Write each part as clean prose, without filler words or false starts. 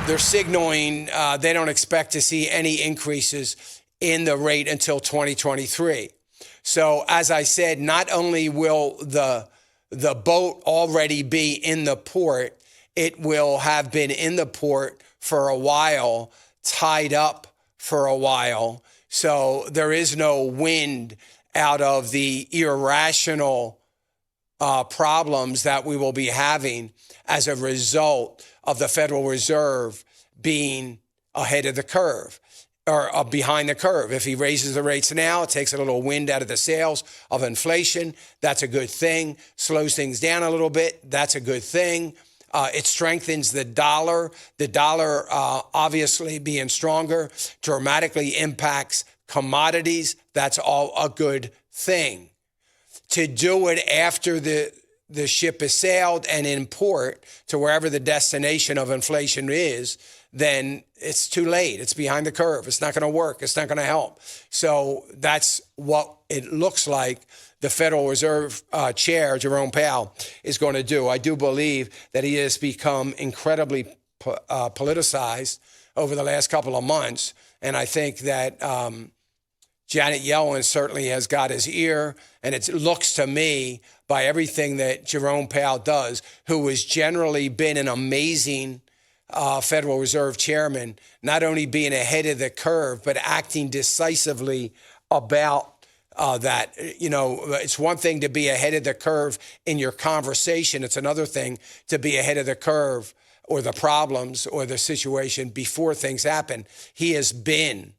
they're signaling they don't expect to see any increases in the rate until 2023. So as I said, not only will the boat already be in the port, it will have been in the port for a while, tied up for a while. So there is no wind out of the irrational problems that we will be having as a result of the Federal Reserve being ahead of the curve or behind the curve. If he raises the rates now, it takes a little wind out of the sails of inflation. That's a good thing. Slows things down a little bit. That's a good thing. It strengthens the dollar. The dollar, obviously being stronger, dramatically impacts commodities. That's all a good thing. To do it after the ship is sailed and in port to wherever the destination of inflation is, then it's too late. It's behind the curve. It's not going to work. It's not going to help. So that's what it looks like the Federal Reserve Chair, Jerome Powell, is going to do. I do believe that he has become incredibly politicized over the last couple of months. And I think that Janet Yellen certainly has got his ear. And it looks to me, by everything that Jerome Powell does, who has generally been an amazing Federal Reserve chairman, not only being ahead of the curve, but acting decisively about that. You know, it's one thing to be ahead of the curve in your conversation. It's another thing to be ahead of the curve or the problems or the situation before things happen. He has been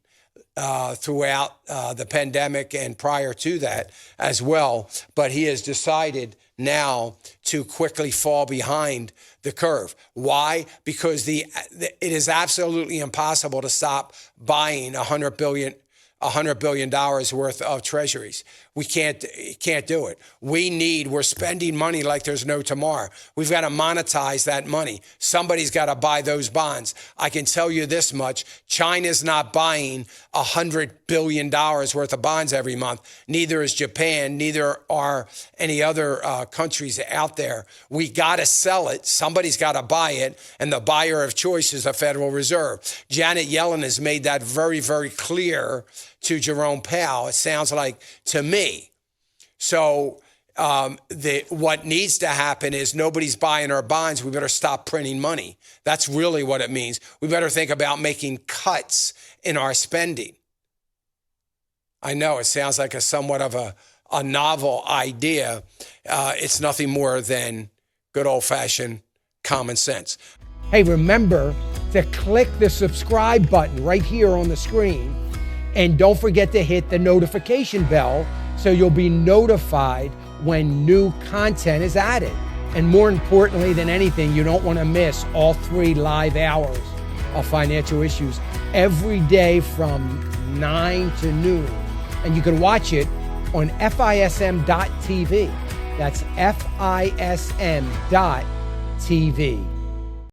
throughout the pandemic and prior to that as well. But he has decided now to quickly fall behind the curve. Why? Because it is absolutely impossible to stop buying $100 billion worth of treasuries. We can't do it. We're spending money like there's no tomorrow. We've got to monetize that money. Somebody's got to buy those bonds. I can tell you this much. China's not buying $100 billion worth of bonds every month. Neither is Japan. Neither are any other countries out there. We got to sell it. Somebody's got to buy it. And the buyer of choice is the Federal Reserve. Janet Yellen has made that very, very clear to Jerome Powell, it sounds like to me. So what needs to happen is nobody's buying our bonds. We better stop printing money. That's really what it means. We better think about making cuts in our spending. I know it sounds like somewhat of a novel idea. It's nothing more than good old-fashioned common sense. Hey, remember to click the subscribe button right here on the screen. And don't forget to hit the notification bell so you'll be notified when new content is added. And more importantly than anything, you don't want to miss all 3 live hours of Financial Issues every day from 9 to noon. And you can watch it on FISM.tv. That's FISM.tv.